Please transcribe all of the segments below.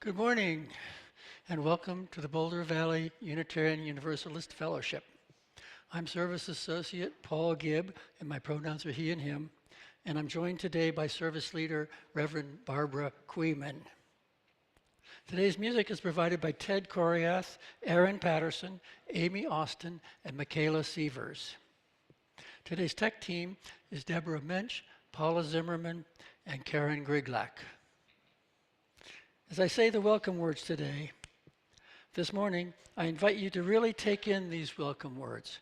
Good morning, and welcome to the Boulder Valley Unitarian Universalist Fellowship. I'm Service Associate Paul Gibb, and my pronouns are he and him, and I'm joined today by Service Leader Reverend Barbara Queeman. Today's music is provided by Ted Coriath, Aaron Patterson, Amy Austin, and Michaela Sievers. Today's tech team is Deborah Mensch, Paula Zimmerman, and Karen Griglak. As I say the welcome words today, this morning, I invite you to really take in these welcome words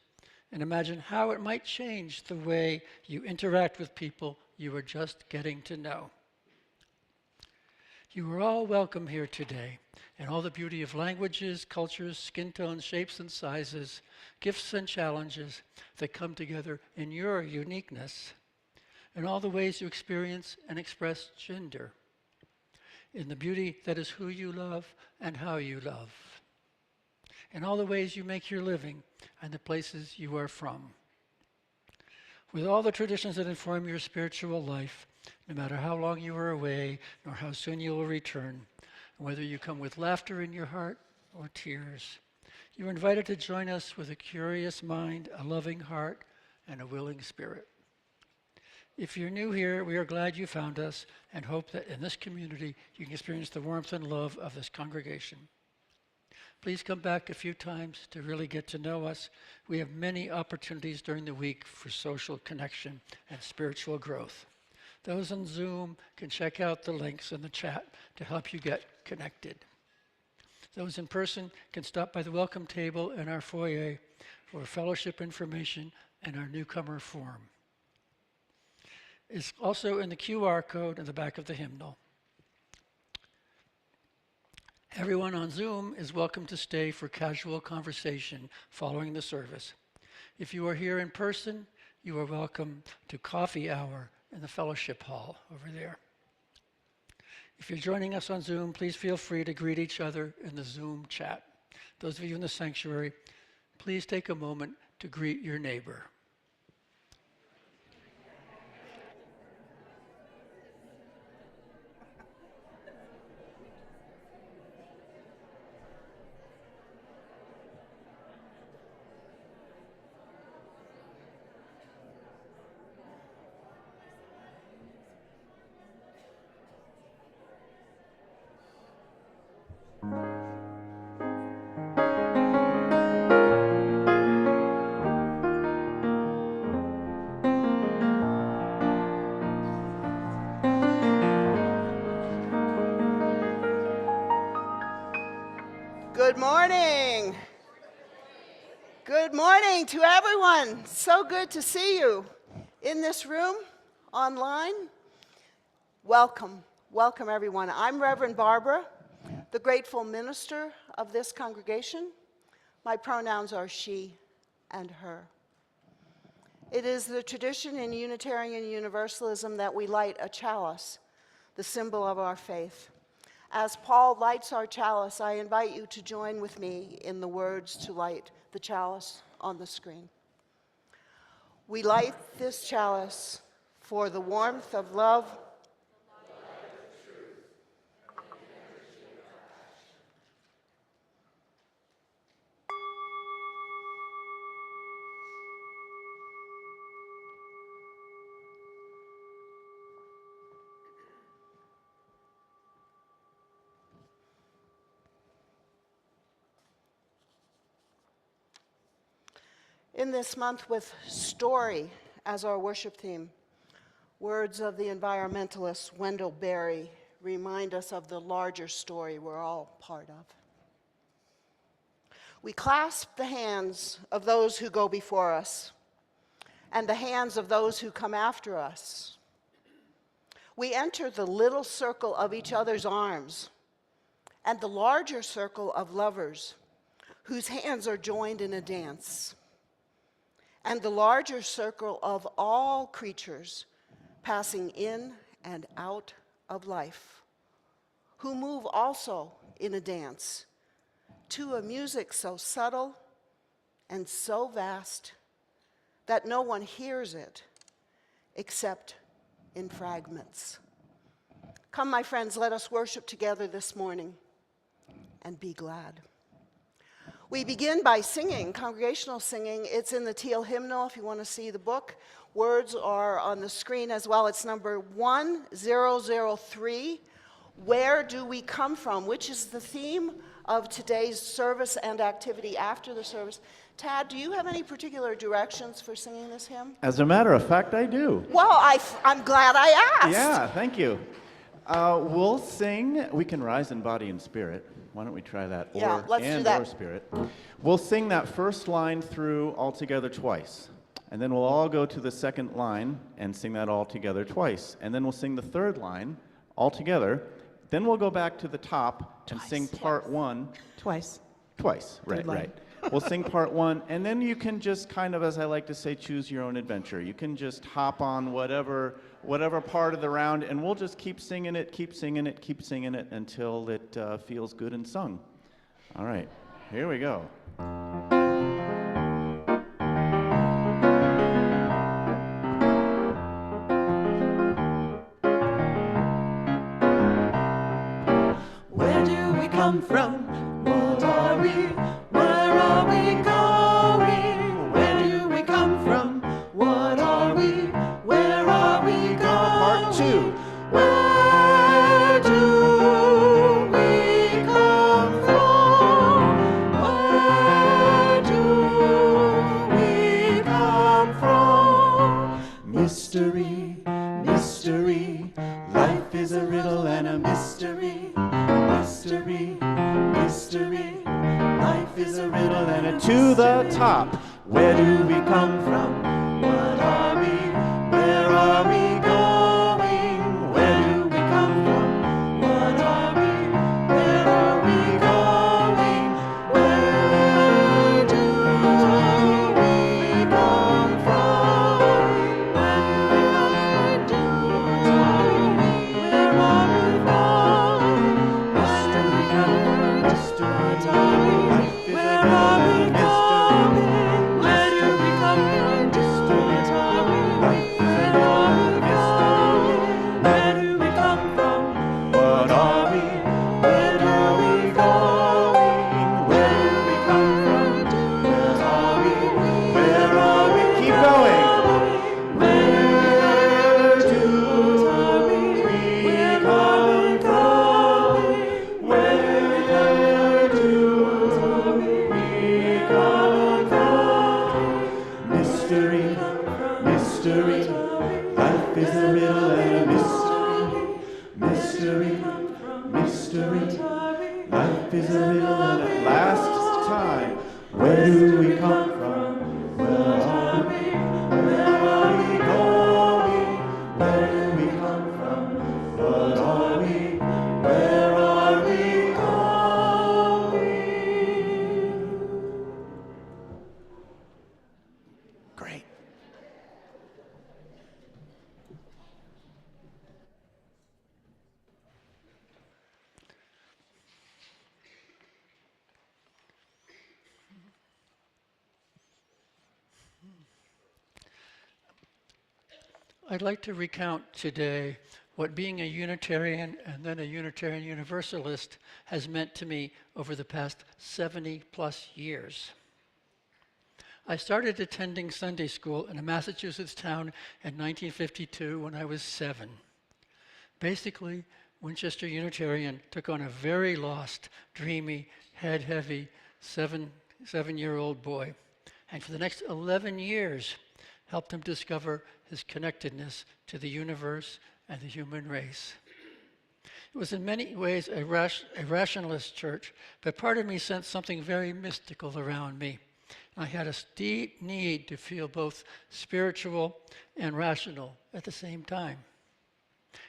and imagine how it might change the way you interact with people you are just getting to know. You are all welcome here today, and all the beauty of languages, cultures, skin tones, shapes and sizes, gifts and challenges that come together in your uniqueness, and all the ways you experience and express gender, in the beauty that is who you love and how you love, in all the ways you make your living and the places you are from. With all the traditions that inform your spiritual life, no matter how long you are away, nor how soon you will return, whether you come with laughter in your heart or tears, you are invited to join us with a curious mind, a loving heart, and a willing spirit. If you're new here, we are glad you found us and hope that in this community you can experience the warmth and love of this congregation. Please come back a few times to really get to know us. We have many opportunities during the week for social connection and spiritual growth. Those on Zoom can check out the links in the chat to help you get connected. Those in person can stop by the welcome table in our foyer for fellowship information and our newcomer form. It's also in the QR code in the back of the hymnal. Everyone on Zoom is welcome to stay for casual conversation following the service. If you are here in person, you are welcome to coffee hour in the fellowship hall over there. If you're joining us on Zoom, please feel free to greet each other in the Zoom chat. Those of you in the sanctuary, please take a moment to greet your neighbor. Good morning. Good morning to everyone. So good to see you in this room, online. Welcome, welcome everyone. I'm Reverend Barbara, the grateful minister of this congregation. My pronouns are she and her. It is the tradition in Unitarian Universalism that we light a chalice, the symbol of our faith. As Paul lights our chalice, I invite you to join with me in the words to light the chalice on the screen. We light this chalice for the warmth of love, in this month with story as our worship theme. Words of the environmentalist Wendell Berry remind us of the larger story we're all part of. We clasp the hands of those who go before us and the hands of those who come after us. We enter the little circle of each other's arms and the larger circle of lovers whose hands are joined in a dance, and the larger circle of all creatures passing in and out of life, who move also in a dance to a music so subtle and so vast that no one hears it except in fragments. Come, my friends, let us worship together this morning and be glad. We begin by singing, congregational singing. It's in the Teal hymnal if you want to see the book. Words are on the screen as well. It's number 1003. Where do we come from? Which is the theme of today's service and activity after the service. Tad, do you have any particular directions for singing this hymn? As a matter of fact, I do. Well, I'm glad I asked. Yeah, thank you. We'll sing, we can rise in body and spirit. Why don't we try that? Yeah, let's do that. Or spirit. We'll sing that first line through all together twice. And then we'll all go to the second line and sing that all together twice. And then we'll sing the third line all together. Then we'll go back to the top and sing part one. Twice. Twice, right. We'll sing part one, and then you can just kind of, as I like to say, choose your own adventure. You can just hop on whatever part of the round, and we'll just keep singing it until it feels good and sung. All right, here we go. Where do we come from? What are we? Where are we going? Where do we come from? What are we? Where are we going? Part two. Where do we come from? Where do we come from? Mystery, mystery, life is a riddle and a mystery. Mystery, mystery, life is a riddle and a To the top. Where do we come from? What are we? Where are we going? Where do we come from? What are we? Where are we going? Where do we come from? Where do we? Where are we going? Where are we going? Where do we come from? Where do we come from? What are we? Where do we going? Where do we come from? What are we? Where are we? Keep going. Where do we come from? Where do we come from? Mystery, mystery, life is a riddle and a mystery. Mystery, mystery, life is a riddle and a last time. Where do we come from? Where are we? Where are we going? Where do we come from? What are we? Where are we going? Great. I'd like to recount today what being a Unitarian and then a Unitarian Universalist has meant to me over the past 70 plus years. I started attending Sunday school in a Massachusetts town in 1952 when I was 7. Basically, Winchester Unitarian took on a very lost, dreamy, head-heavy seven-year-old boy, and for the next 11 years helped him discover his connectedness to the universe and the human race. It was in many ways a rationalist church, but part of me sensed something very mystical around me. I had a deep need to feel both spiritual and rational at the same time.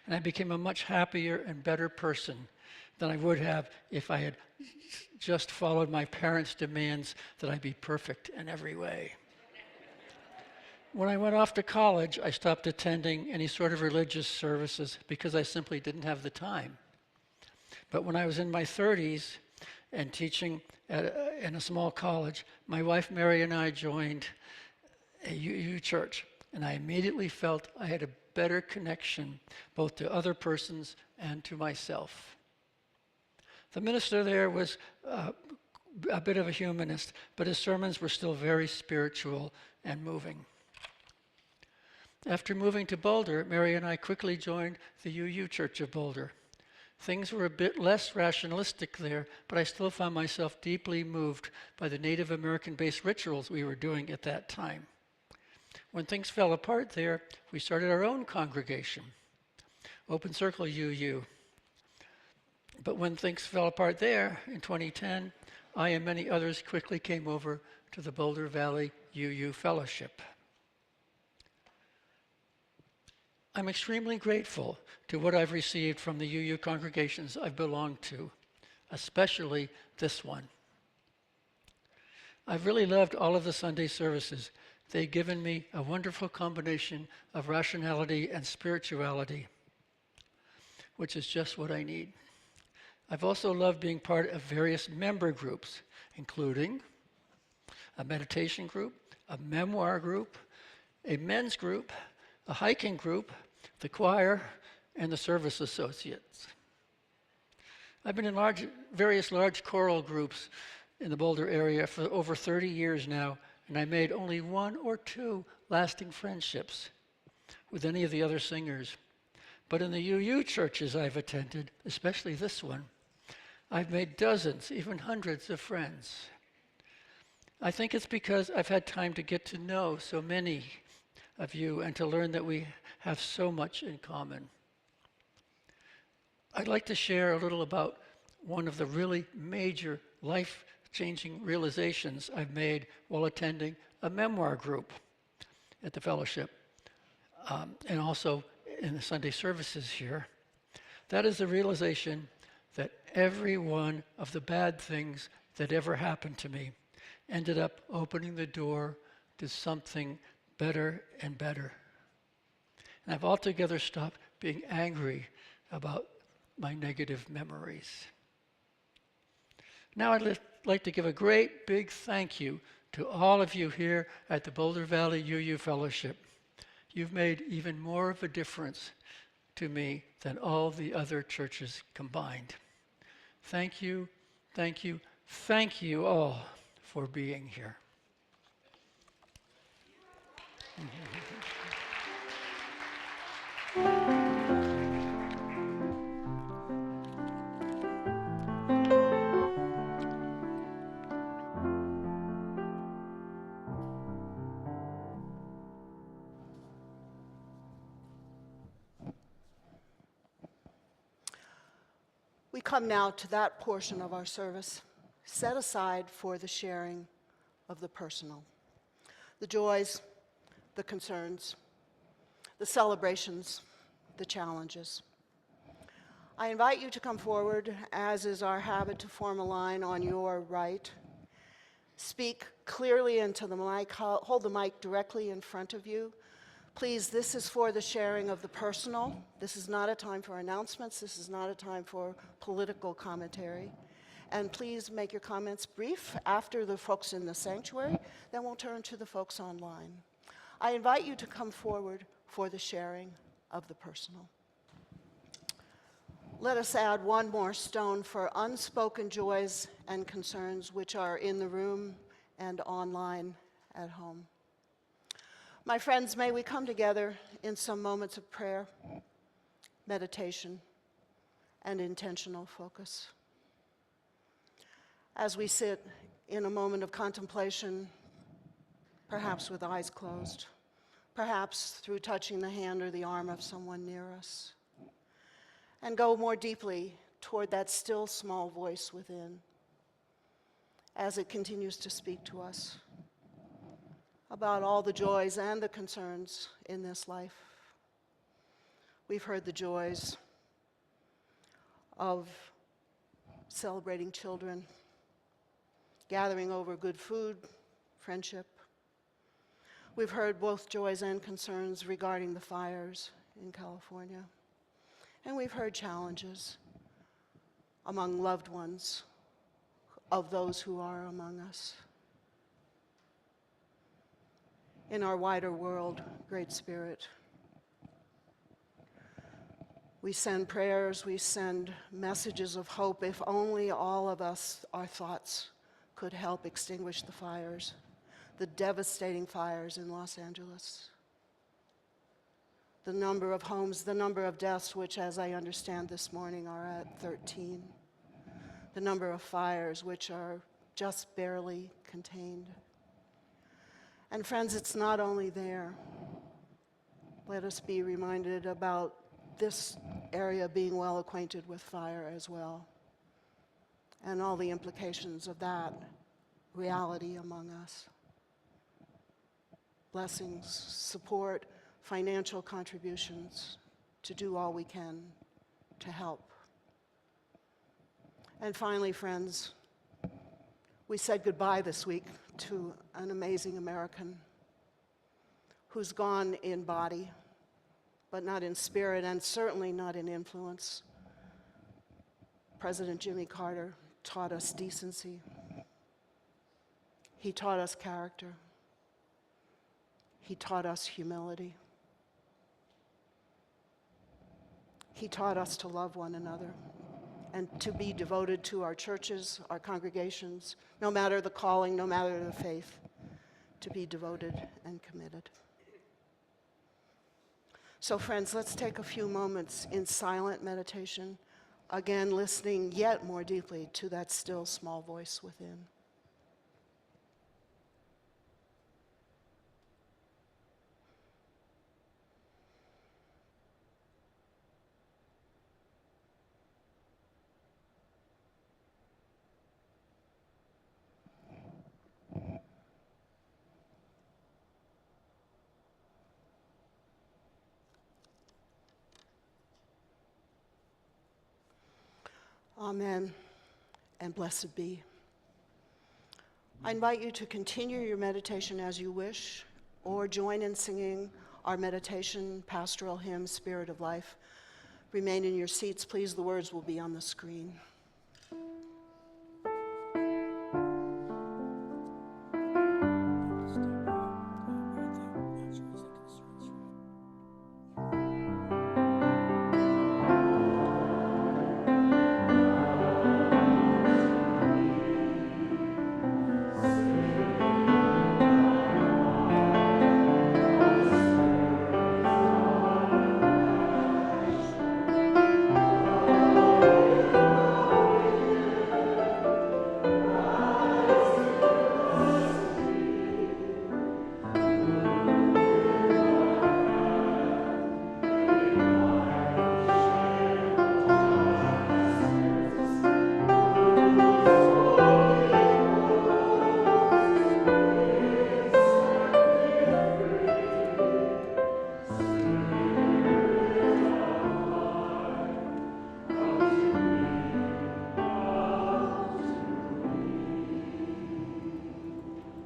And I became a much happier and better person than I would have if I had just followed my parents' demands that I be perfect in every way. When I went off to college, I stopped attending any sort of religious services because I simply didn't have the time. But when I was in my 30s and teaching in a small college, my wife Mary and I joined a UU church, and I immediately felt I had a better connection both to other persons and to myself. The minister there was a bit of a humanist, but his sermons were still very spiritual and moving. After moving to Boulder, Mary and I quickly joined the UU Church of Boulder. Things were a bit less rationalistic there, but I still found myself deeply moved by the Native American-based rituals we were doing at that time. When things fell apart there, we started our own congregation, Open Circle UU. But when things fell apart there in 2010, I and many others quickly came over to the Boulder Valley UU Fellowship. I'm extremely grateful to what I've received from the UU congregations I've belonged to, especially this one. I've really loved all of the Sunday services. They've given me a wonderful combination of rationality and spirituality, which is just what I need. I've also loved being part of various member groups, including a meditation group, a memoir group, a men's group, a hiking group, the choir, and the service associates. I've been in various large choral groups in the Boulder area for over 30 years now, and I made only 1 or 2 lasting friendships with any of the other singers. But in the UU churches I've attended, especially this one, I've made dozens, even hundreds of friends. I think it's because I've had time to get to know so many of you and to learn that we have so much in common. I'd like to share a little about one of the really major life-changing realizations I've made while attending a memoir group at the fellowship and also in the Sunday services here. That is the realization that every one of the bad things that ever happened to me ended up opening the door to something better and better. And I've altogether stopped being angry about my negative memories. Now I'd like to give a great big thank you to all of you here at the Boulder Valley UU Fellowship. You've made even more of a difference to me than all the other churches combined. Thank you, thank you, thank you all for being here. We come now to that portion of our service set aside for the sharing of the personal, the joys, the concerns, the celebrations, the challenges. I invite you to come forward, as is our habit, to form a line on your right. Speak clearly into the mic, hold the mic directly in front of you. Please, this is for the sharing of the personal. This is not a time for announcements. This is not a time for political commentary. And please make your comments brief after the folks in the sanctuary. Then we'll turn to the folks online. I invite you to come forward for the sharing of the personal. Let us add one more stone for unspoken joys and concerns which are in the room and online at home. My friends, may we come together in some moments of prayer, meditation, and intentional focus. As we sit in a moment of contemplation, perhaps with eyes closed, perhaps through touching the hand or the arm of someone near us, and go more deeply toward that still small voice within as it continues to speak to us about all the joys and the concerns in this life. We've heard the joys of celebrating children, gathering over good food, friendship. We've heard both joys and concerns regarding the fires in California. And we've heard challenges among loved ones of those who are among us. In our wider world, Great Spirit, We send prayers, we send messages of hope. If only all of us, our thoughts, could help extinguish the fires, the devastating fires in Los Angeles. The number of homes, the number of deaths, which as I understand this morning are at 13. The number of fires, which are just barely contained. And friends, it's not only there. Let us be reminded about this area being well acquainted with fire as well, and all the implications of that reality among us. Blessings, support, financial contributions to do all we can to help. And finally, friends, we said goodbye this week to an amazing American who's gone in body, but not in spirit, and certainly not in influence. President Jimmy Carter taught us decency. He taught us character. He taught us humility. He taught us to love one another and to be devoted to our churches, our congregations, no matter the calling, no matter the faith, to be devoted and committed. So friends, let's take a few moments in silent meditation, again listening yet more deeply to that still small voice within. Amen, and blessed be. I invite you to continue your meditation as you wish, or join in singing our meditation pastoral hymn, Spirit of Life. Remain in your seats, please. The words will be on the screen.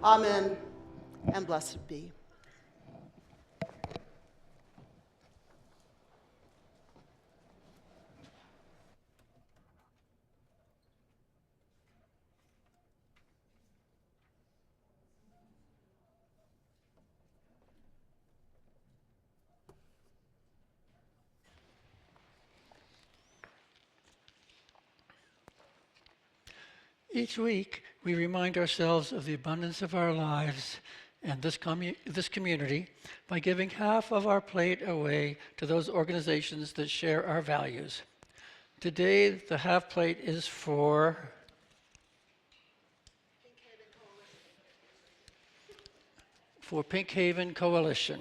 Amen, and blessed be. Each week, we remind ourselves of the abundance of our lives and this community by giving half of our plate away to those organizations that share our values. Today, the half plate is for Pink Haven Coalition.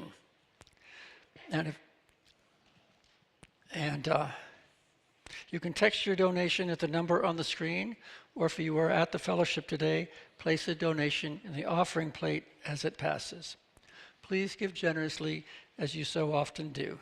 And you can text your donation at the number on the screen, or if you are at the fellowship today, place a donation in the offering plate as it passes. Please give generously as you so often do.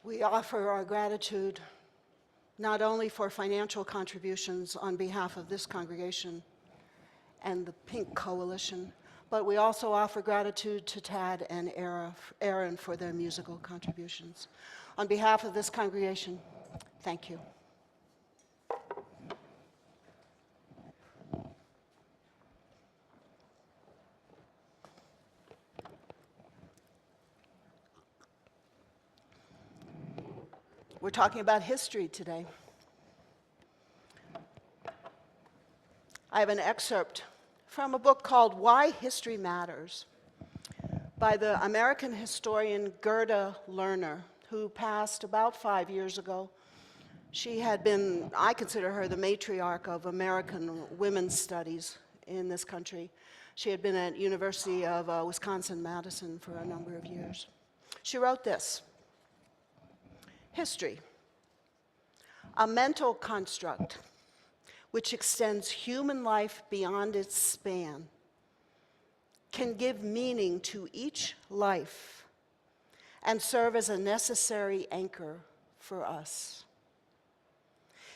We offer our gratitude not only for financial contributions on behalf of this congregation and the Pink Coalition, but we also offer gratitude to Tad and Aaron for their musical contributions. On behalf of this congregation, thank you. We're talking about history today. I have an excerpt from a book called Why History Matters by the American historian Gerda Lerner, who passed about 5 years ago. She had been, I consider her the matriarch of American women's studies in this country. She had been at University of Wisconsin-Madison for a number of years. She wrote this: history, a mental construct which extends human life beyond its span, can give meaning to each life and serve as a necessary anchor for us.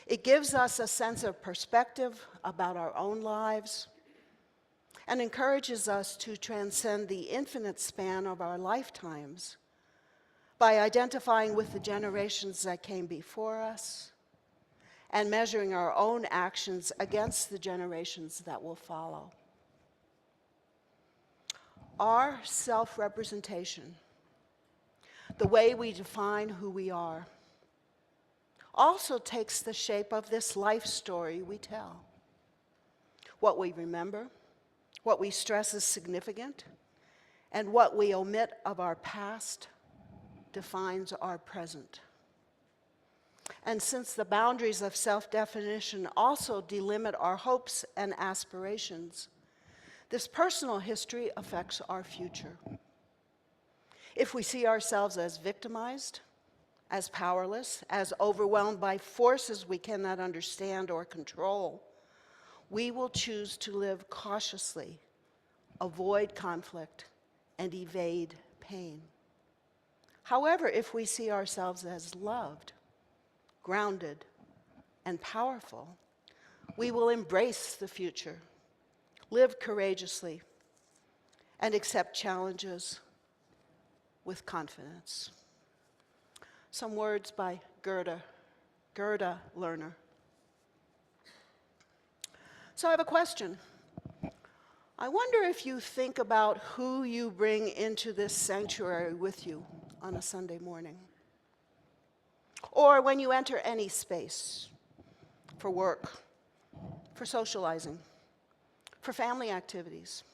It gives us a sense of perspective about our own lives and encourages us to transcend the infinite span of our lifetimes by identifying with the generations that came before us and measuring our own actions against the generations that will follow. Our self-representation, the way we define who we are, also takes the shape of this life story we tell. What we remember, what we stress as significant, and what we omit of our past defines our present. And since the boundaries of self-definition also delimit our hopes and aspirations, this personal history affects our future. If we see ourselves as victimized, as powerless, as overwhelmed by forces we cannot understand or control, we will choose to live cautiously, avoid conflict, and evade pain. However, if we see ourselves as loved, grounded, and powerful, we will embrace the future, live courageously, and accept challenges with confidence. Some words by Gerda Lerner. So I have a question. I wonder if you think about who you bring into this sanctuary with you on a Sunday morning, or when you enter any space, for work, for socializing, for family activities.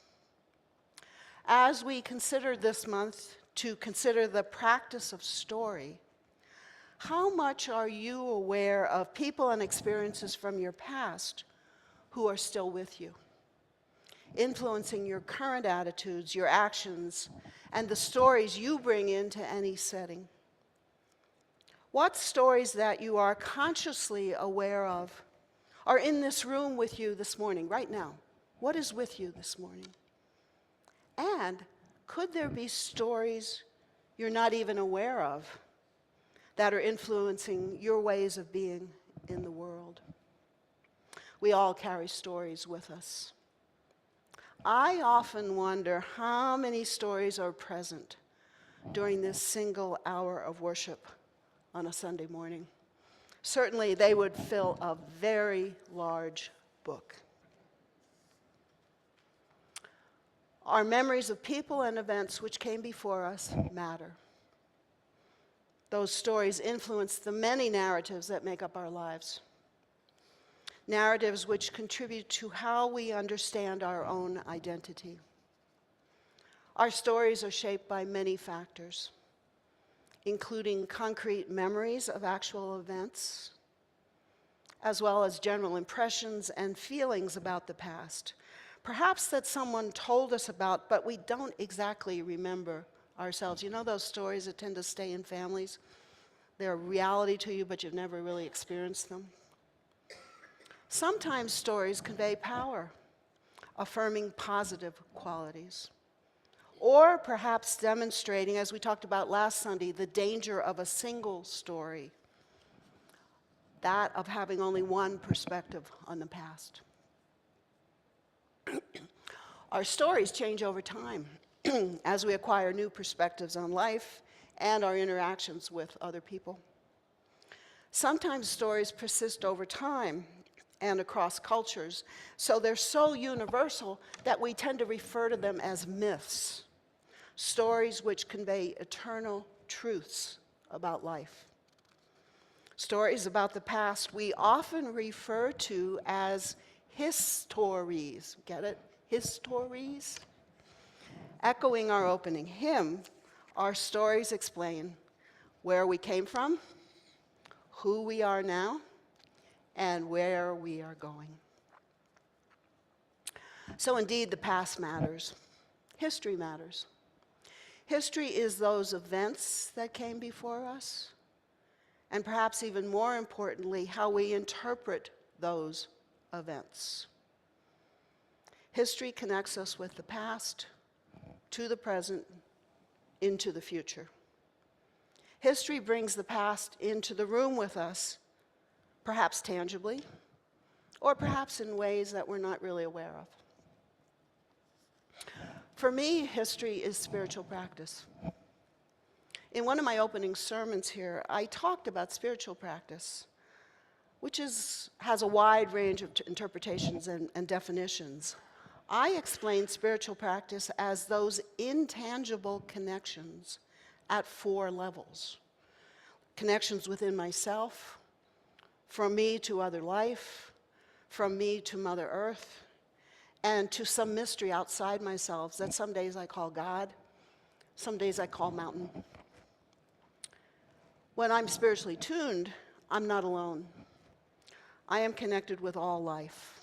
As we consider this month to consider the practice of story, how much are you aware of people and experiences from your past who are still with you, influencing your current attitudes, your actions, and the stories you bring into any setting? What stories that you are consciously aware of are in this room with you this morning, right now? What is with you this morning? And could there be stories you're not even aware of that are influencing your ways of being in the world? We all carry stories with us. I often wonder how many stories are present during this single hour of worship on a Sunday morning. Certainly, they would fill a very large book. Our memories of people and events which came before us matter. Those stories influence the many narratives that make up our lives. Narratives which contribute to how we understand our own identity. Our stories are shaped by many factors, including concrete memories of actual events, as well as general impressions and feelings about the past, perhaps that someone told us about, but we don't exactly remember ourselves. You know those stories that tend to stay in families? They're a reality to you, but you've never really experienced them. Sometimes stories convey power, affirming positive qualities, or perhaps demonstrating, as we talked about last Sunday, the danger of a single story, that of having only one perspective on the past. Our stories change over time as we acquire new perspectives on life and our interactions with other people. Sometimes stories persist over time and across cultures, so they're so universal that we tend to refer to them as myths, stories which convey eternal truths about life. Stories about the past we often refer to as histories. Get it? Histories? Echoing our opening hymn, our stories explain where we came from, who we are now, and where we are going. So indeed, the past matters. History matters. History is those events that came before us, and perhaps even more importantly, how we interpret those events. History connects us with the past, to the present, into the future. History brings the past into the room with us, perhaps tangibly, or perhaps in ways that we're not really aware of. For me, history is spiritual practice. In one of my opening sermons here, I talked about spiritual practice, which has a wide range of interpretations and definitions. I explain spiritual practice as those intangible connections at 4 levels. Connections within myself, from me to other life, from me to Mother Earth, and to some mystery outside myself that some days I call God, some days I call mountain. When I'm spiritually tuned, I'm not alone. I am connected with all life.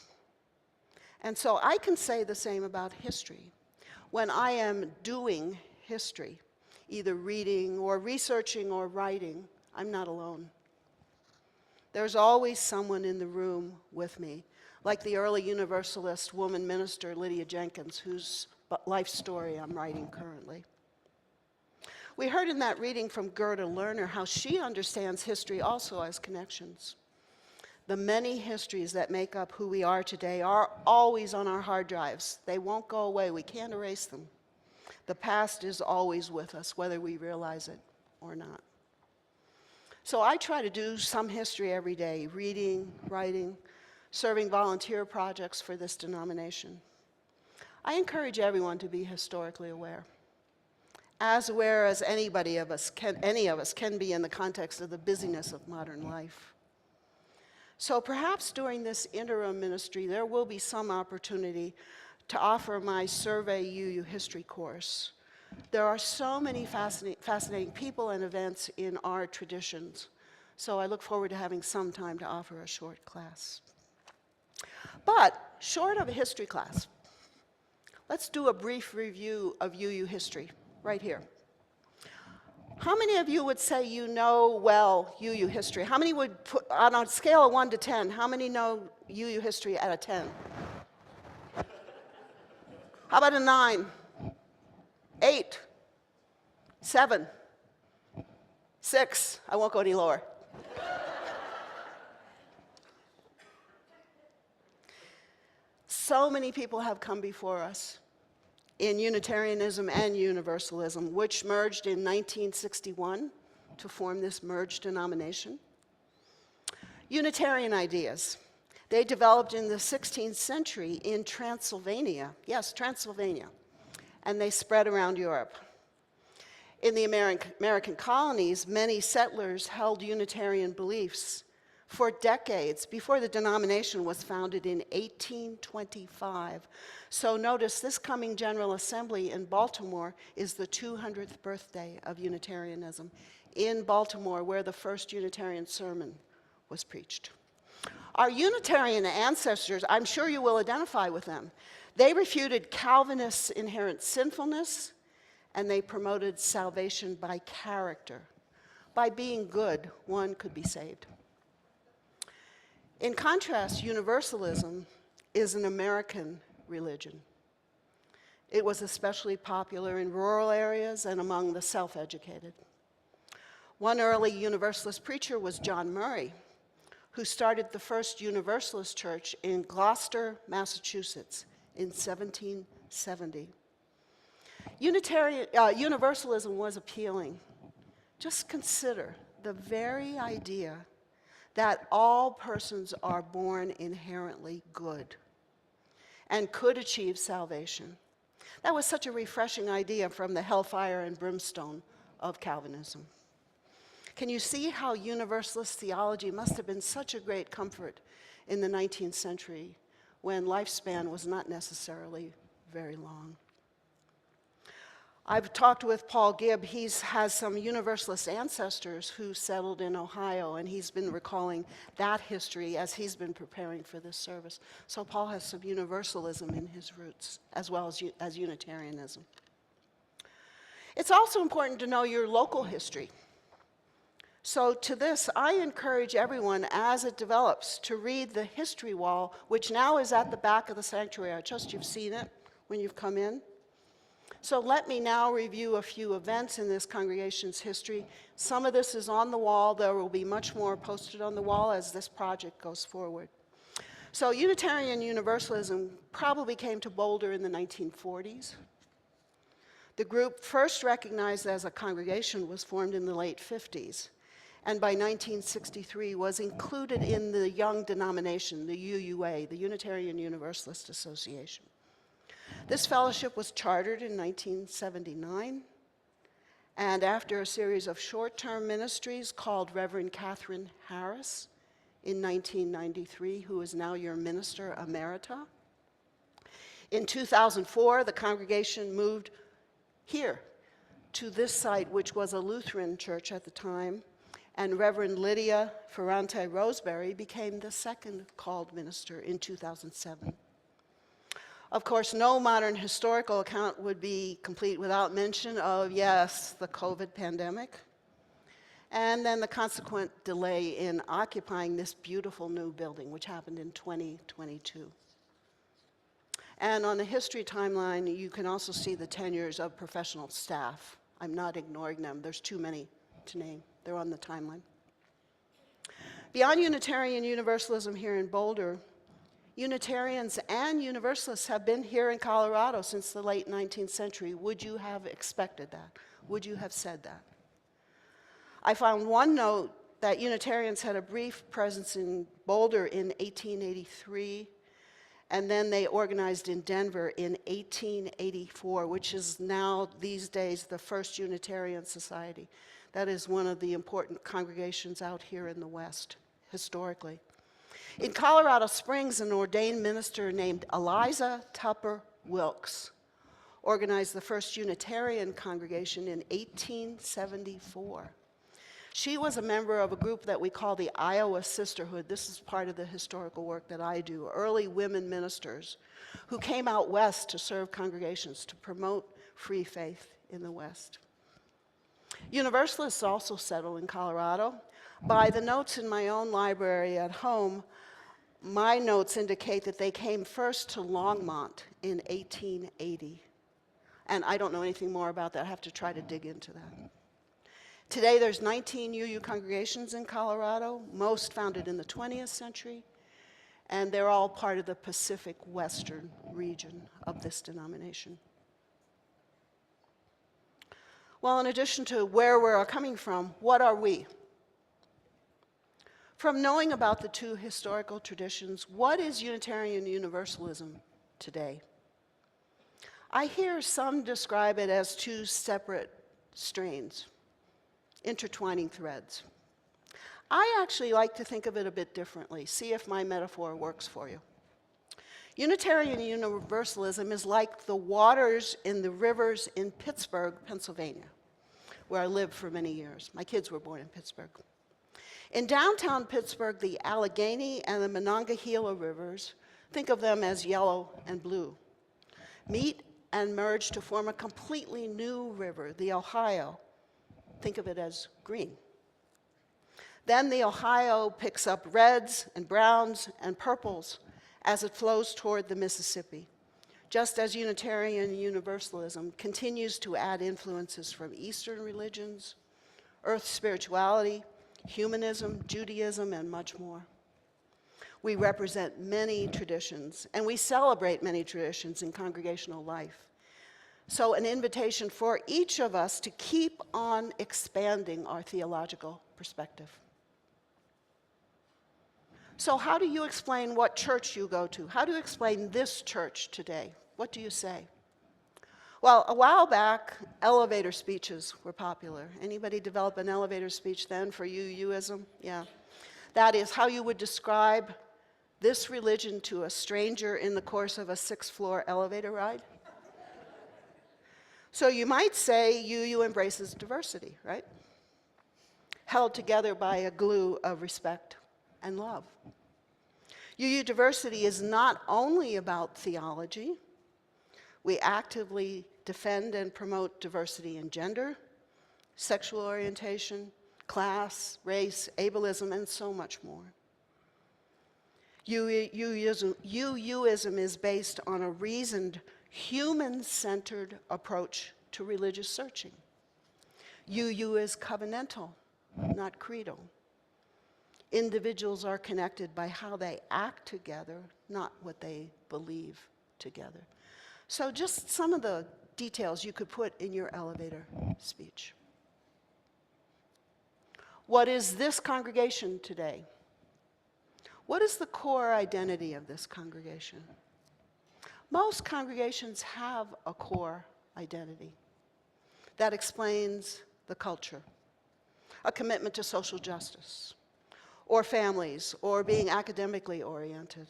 And so I can say the same about history. When I am doing history, either reading or researching or writing, I'm not alone. There's always someone in the room with me, like the early Universalist woman minister Lydia Jenkins, whose life story I'm writing currently. We heard in that reading from Gerda Lerner how she understands history also as connections. The many histories that make up who we are today are always on our hard drives. They won't go away. We can't erase them. The past is always with us, whether we realize it or not. So I try to do some history every day, reading, writing, serving volunteer projects for this denomination. I encourage everyone to be historically aware as any of us can be in the context of the busyness of modern life. So perhaps during this interim ministry, there will be some opportunity to offer my Survey UU History course. There are so many fascinating people and events in our traditions, so I look forward to having some time to offer a short class. But short of a history class, let's do a brief review of UU history right here. How many of you would say you know well UU history? How many would put, on a scale of 1 to 10, how many know UU history at a 10? How about a 9? 8? 7? 6? I won't go any lower. So many people have come before us in Unitarianism and Universalism, which merged in 1961 to form this merged denomination. Unitarian ideas, they developed in the 16th century in Transylvania. Yes, Transylvania. And they spread around Europe. In the American colonies, many settlers held Unitarian beliefs for decades before the denomination was founded in 1825. So notice this coming General Assembly in Baltimore is the 200th birthday of Unitarianism in Baltimore, where the first Unitarian sermon was preached. Our Unitarian ancestors, I'm sure you will identify with them. They refuted Calvinists' inherent sinfulness, and they promoted salvation by character. By being good, one could be saved. In contrast, Universalism is an American religion. It was especially popular in rural areas and among the self-educated. One early Universalist preacher was John Murray, who started the first Universalist church in Gloucester, Massachusetts in 1770. Universalism was appealing. Just consider the very idea that all persons are born inherently good and could achieve salvation. That was such a refreshing idea from the hellfire and brimstone of Calvinism. Can you see how Universalist theology must have been such a great comfort in the 19th century when lifespan was not necessarily very long? I've talked with Paul Gibb. He has some Universalist ancestors who settled in Ohio, and he's been recalling that history as he's been preparing for this service. So Paul has some Universalism in his roots, as well as Unitarianism. It's also important to know your local history. So to this, I encourage everyone, as it develops, to read the history wall, which now is at the back of the sanctuary. I trust you've seen it when you've come in. So let me now review a few events in this congregation's history. Some of this is on the wall. There will be much more posted on the wall as this project goes forward. So Unitarian Universalism probably came to Boulder in the 1940s. The group, first recognized as a congregation, was formed in the late 50s, and by 1963 was included in the young denomination, the UUA, the Unitarian Universalist Association. This fellowship was chartered in 1979, And after a series of short-term ministries called Reverend Catherine Harris in 1993, who is now your minister emerita. In 2004, the congregation moved here to this site, which was a Lutheran church at the time, and Reverend Lydia Ferrante Roseberry became the second called minister in 2007. Of course, no modern historical account would be complete without mention of, yes, the COVID pandemic, and then the consequent delay in occupying this beautiful new building, which happened in 2022. And on the history timeline, you can also see the tenures of professional staff. I'm not ignoring them. There's too many to name. They're on the timeline. Beyond Unitarian Universalism here in Boulder, Unitarians and Universalists have been here in Colorado since the late 19th century. Would you have expected that? Would you have said that? I found one note that Unitarians had a brief presence in Boulder in 1883, and then they organized in Denver in 1884, which is now, these days, the First Unitarian Society. That is one of the important congregations out here in the West, historically. In Colorado Springs, an ordained minister named Eliza Tupper Wilkes organized the First Unitarian congregation in 1874. She was a member of a group that we call the Iowa Sisterhood. This is part of the historical work that I do, early women ministers who came out west to serve congregations to promote free faith in the West. Universalists also settled in Colorado. By the notes in my own library at home, my notes indicate that they came first to Longmont in 1880. And I don't know anything more about that. I have to try to dig into that. Today, there's 19 UU congregations in Colorado, most founded in the 20th century, and they're all part of the Pacific Western region of this denomination. Well, in addition to where we're coming from, what are we? From knowing about the two historical traditions, what is Unitarian Universalism today? I hear some describe it as two separate strains, intertwining threads. I actually like to think of it a bit differently. See if my metaphor works for you. Unitarian Universalism is like the waters in the rivers in Pittsburgh, Pennsylvania, where I lived for many years. My kids were born in Pittsburgh. In downtown Pittsburgh, the Allegheny and the Monongahela rivers, think of them as yellow and blue, meet and merge to form a completely new river, the Ohio. Think of it as green. Then the Ohio picks up reds and browns and purples as it flows toward the Mississippi, just as Unitarian Universalism continues to add influences from Eastern religions, earth spirituality, humanism, Judaism, and much more. We represent many traditions, and we celebrate many traditions in congregational life. So an invitation for each of us to keep on expanding our theological perspective. So how do you explain what church you go to? How do you explain this church today? What do you say? Well, a while back, elevator speeches were popular. Anybody develop an elevator speech then for UUism? Yeah. That is how you would describe this religion to a stranger in the course of a 6th-floor elevator ride. So you might say UU embraces diversity, right? Held together by a glue of respect and love. UU diversity is not only about theology. We actively defend and promote diversity in gender, sexual orientation, class, race, ableism, and so much more. UUism is based on a reasoned, human-centered approach to religious searching. UU is covenantal, not creedal. Individuals are connected by how they act together, not what they believe together. So just some of the details you could put in your elevator speech. What is this congregation today? What is the core identity of this congregation? Most congregations have a core identity. that explains the culture, a commitment to social justice, or families, or being academically oriented.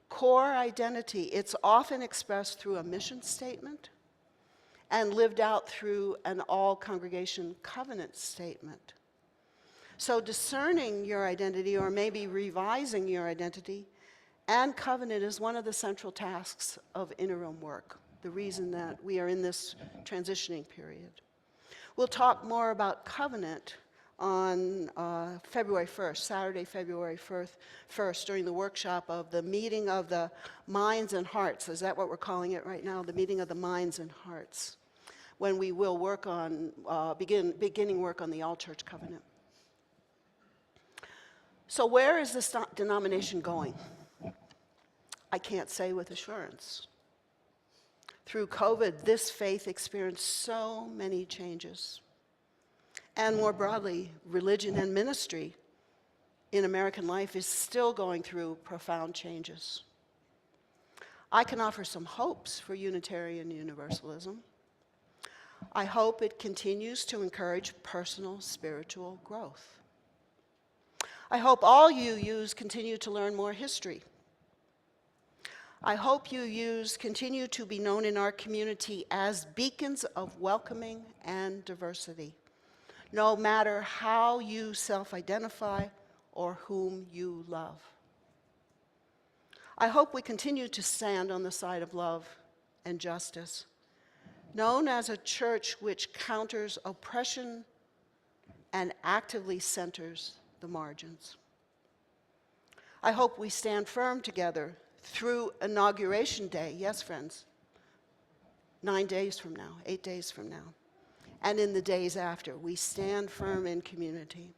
Core identity, it's often expressed through a mission statement and lived out through an all-congregation covenant statement. So discerning your identity, or maybe revising your identity and covenant, is one of the central tasks of interim work, the reason that we are in this transitioning period. We'll talk more about covenant on February 1st, Saturday, February 1st, during the workshop of the meeting of the minds and hearts. Is that what we're calling it right now? The meeting of the minds and hearts, when we will work on, beginning work on the all-church covenant. So where is this denomination going? I can't say with assurance. Through COVID, this faith experienced so many changes. And more broadly, religion and ministry in American life is still going through profound changes. I can offer some hopes for Unitarian Universalism. I hope it continues to encourage personal spiritual growth. I hope all UUs continue to learn more history. I hope UUs continue to be known in our community as beacons of welcoming and diversity, no matter how you self-identify or whom you love. I hope we continue to stand on the side of love and justice, known as a church which counters oppression and actively centers the margins. I hope we stand firm together through Inauguration Day, yes, friends, 9 days from now, 8 days from now, and in the days after. We stand firm in community.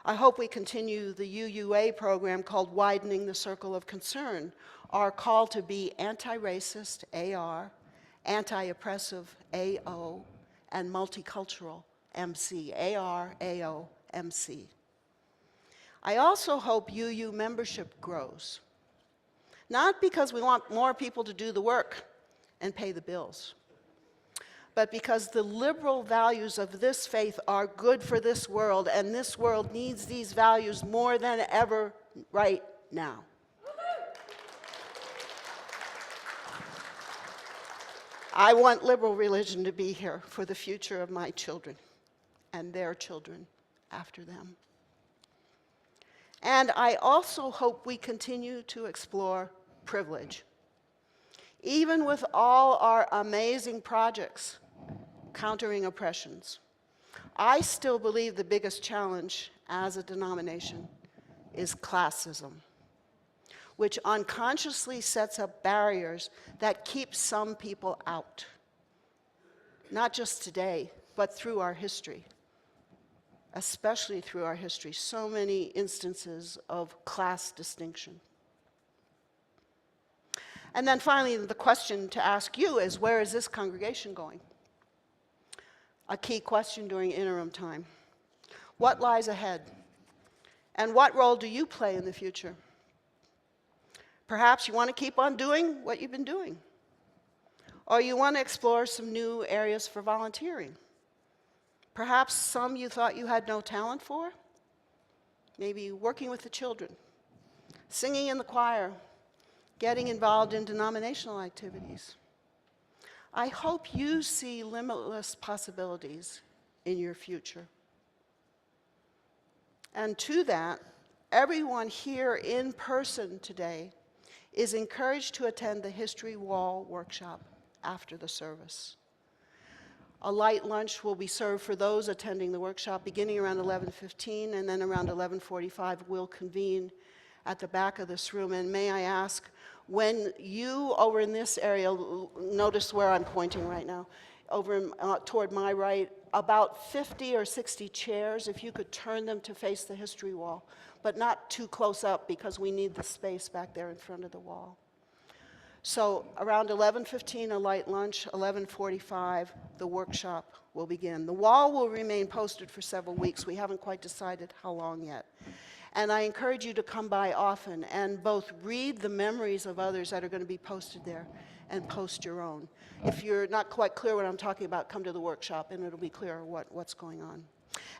I hope we continue the UUA program called Widening the Circle of Concern, our call to be anti-racist, AR, anti-oppressive, AO, and multicultural, MC, AR, AO, MC. I also hope UU membership grows, not because we want more people to do the work and pay the bills, but because the liberal values of this faith are good for this world, and this world needs these values more than ever right now. I want liberal religion to be here for the future of my children and their children after them. And I also hope we continue to explore privilege. Even with all our amazing projects countering oppressions, I still believe the biggest challenge as a denomination is classism, which unconsciously sets up barriers that keep some people out, not just today, but through our history, especially through our history, so many instances of class distinction. And then finally, the question to ask you is, where is this congregation going? A key question during interim time. What lies ahead? And what role do you play in the future? Perhaps you want to keep on doing what you've been doing. Or you want to explore some new areas for volunteering. Perhaps some you thought you had no talent for. Maybe working with the children, singing in the choir, getting involved in denominational activities. I hope you see limitless possibilities in your future. And to that, everyone here in person today is encouraged to attend the History Wall workshop after the service. A light lunch will be served for those attending the workshop beginning around 11:15, and then around 11:45 we'll convene at the back of this room. And may I ask, when you over in this area, notice where I'm pointing right now, over toward my right, about 50 or 60 chairs, if you could turn them to face the history wall, but not too close up because we need the space back there in front of the wall. So around 11:15, a light lunch, 11:45, the workshop will begin. The wall will remain posted for several weeks. We haven't quite decided how long yet. And I encourage you to come by often and both read the memories of others that are going to be posted there and post your own. If you're not quite clear what I'm talking about, come to the workshop and it'll be clear what's going on.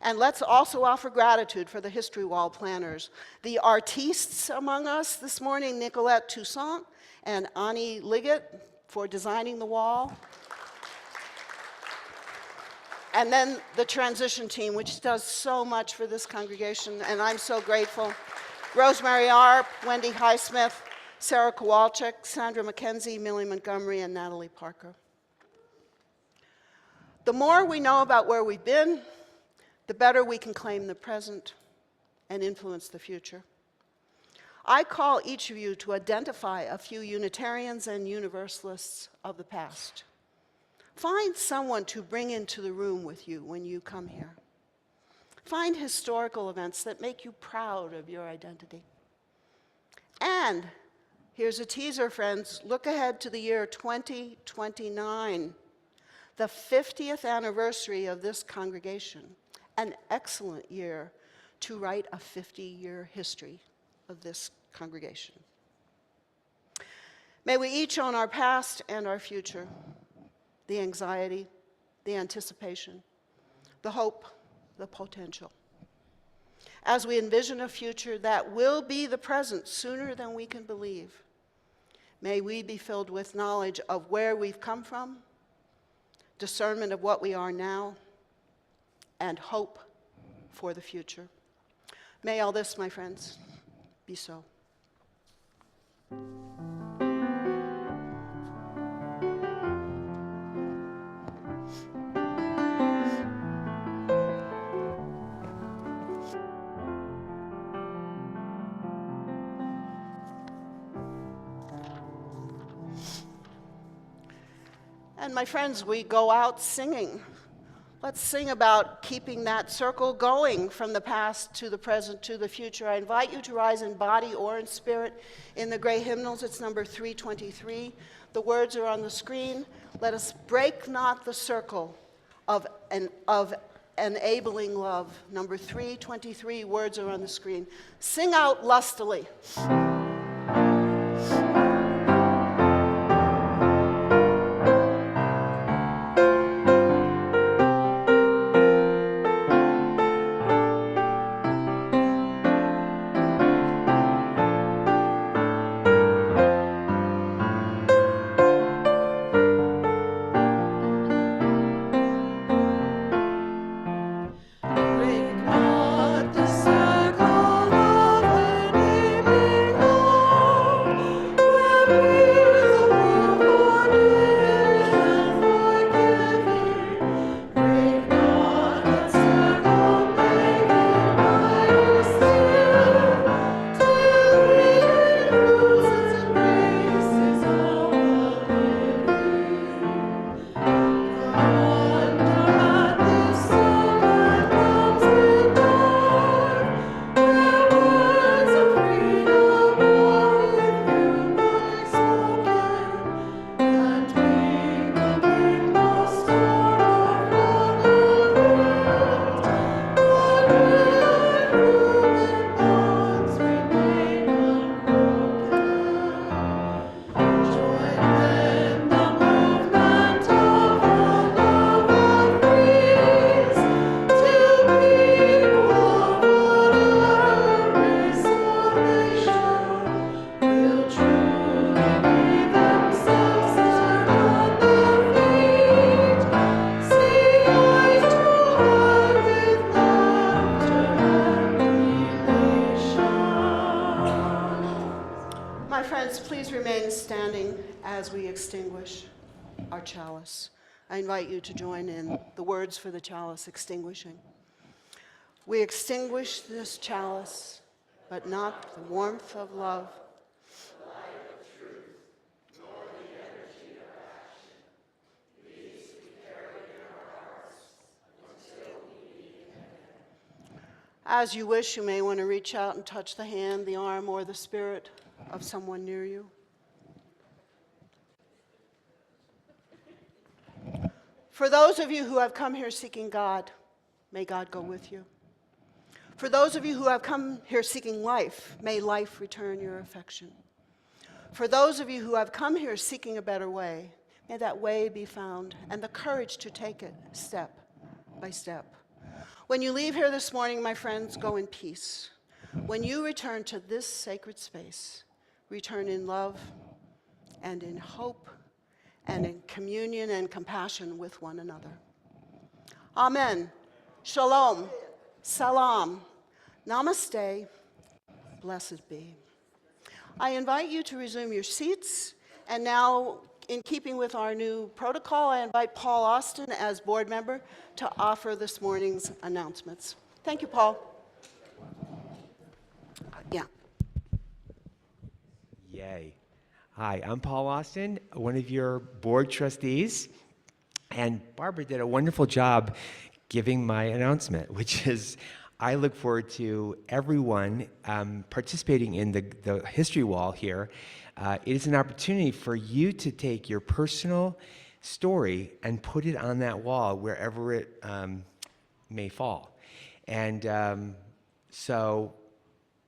And let's also offer gratitude for the History Wall planners. The artistes among us this morning, Nicolette Toussaint and Ani Liggett for designing the wall. And then the transition team, which does so much for this congregation, and I'm so grateful. Rosemary Arp, Wendy Highsmith, Sarah Kowalczyk, Sandra McKenzie, Millie Montgomery, and Natalie Parker. The more we know about where we've been, the better we can claim the present and influence the future. I call each of you to identify a few Unitarians and Universalists of the past. Find someone to bring into the room with you when you come here. Find historical events that make you proud of your identity. And here's a teaser, friends. Look ahead to the year 2029, the 50th anniversary of this congregation. An excellent year to write a 50-year history of this congregation. May we each own our past and our future, the anxiety, the anticipation, the hope, the potential. As we envision a future that will be the present sooner than we can believe, may we be filled with knowledge of where we've come from, discernment of what we are now, and hope for the future. May all this, my friends, be so. And my friends, we go out singing. Let's sing about keeping that circle going from the past to the present to the future. I invite you to rise in body or in spirit in the gray hymnals. It's number 323. The words are on the screen. Let us break not the circle of enabling love. Number 323, words are on the screen. Sing out lustily. As we extinguish our chalice, I invite you to join in the words for the chalice extinguishing. We extinguish this chalice, but not the warmth of love, the light of truth, nor the energy of action. These we carry in our hearts until we meet again. As you wish, you may want to reach out and touch the hand, the arm, or the spirit of someone near you. For those of you who have come here seeking God, may God go with you. For those of you who have come here seeking life, may life return your affection. For those of you who have come here seeking a better way, may that way be found and the courage to take it step by step. When you leave here this morning, my friends, go in peace. When you return to this sacred space, return in love and in hope and in communion and compassion with one another. Amen. Shalom. Salam. Namaste. Blessed be. I invite you to resume your seats, and now, in keeping with our new protocol, I invite Paul Austin as board member to offer this morning's announcements. Thank you, Paul. Yeah. Yay. Hi, I'm Paul Austin, one of your board trustees, and Barbara did a wonderful job giving my announcement, which is I look forward to everyone participating in the history wall here. It is an opportunity for you to take your personal story and put it on that wall wherever it may fall. And so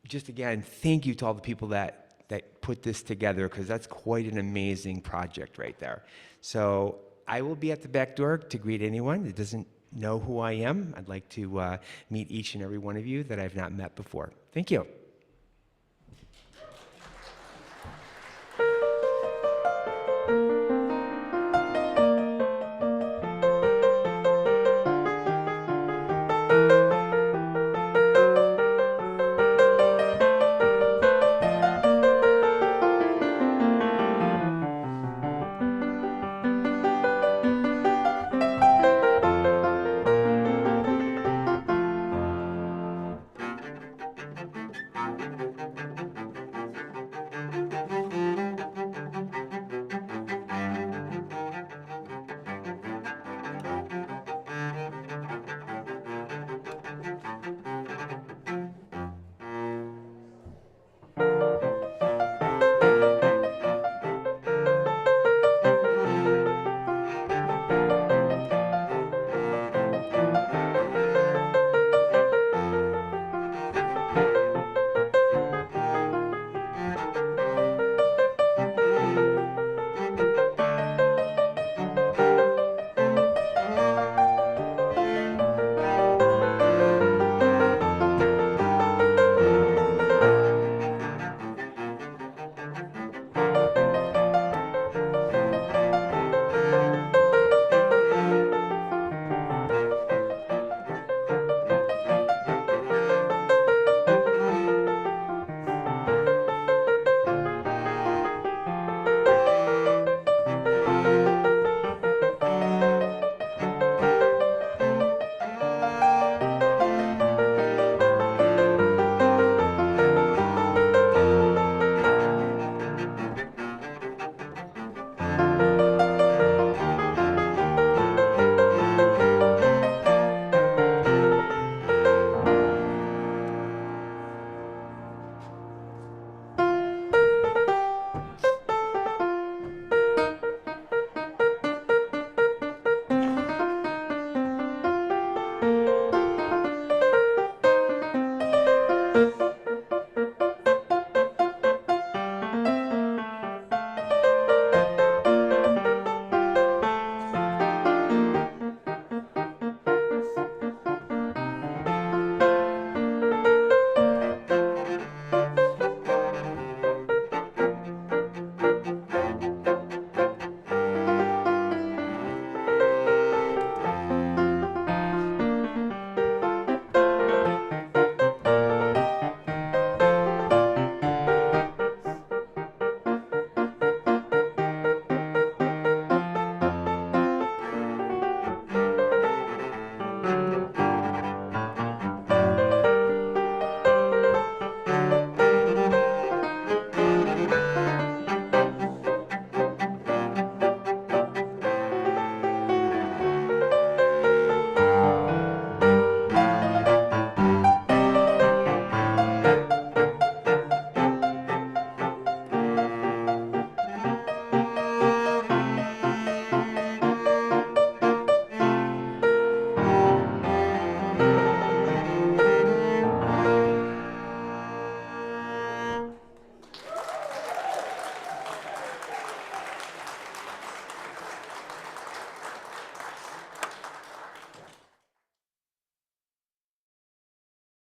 just again, thank you to all the people that put this together, because that's quite an amazing project right there. So I will be at the back door to greet anyone that doesn't know who I am. I'd like to meet each and every one of you that I've not met before. Thank you.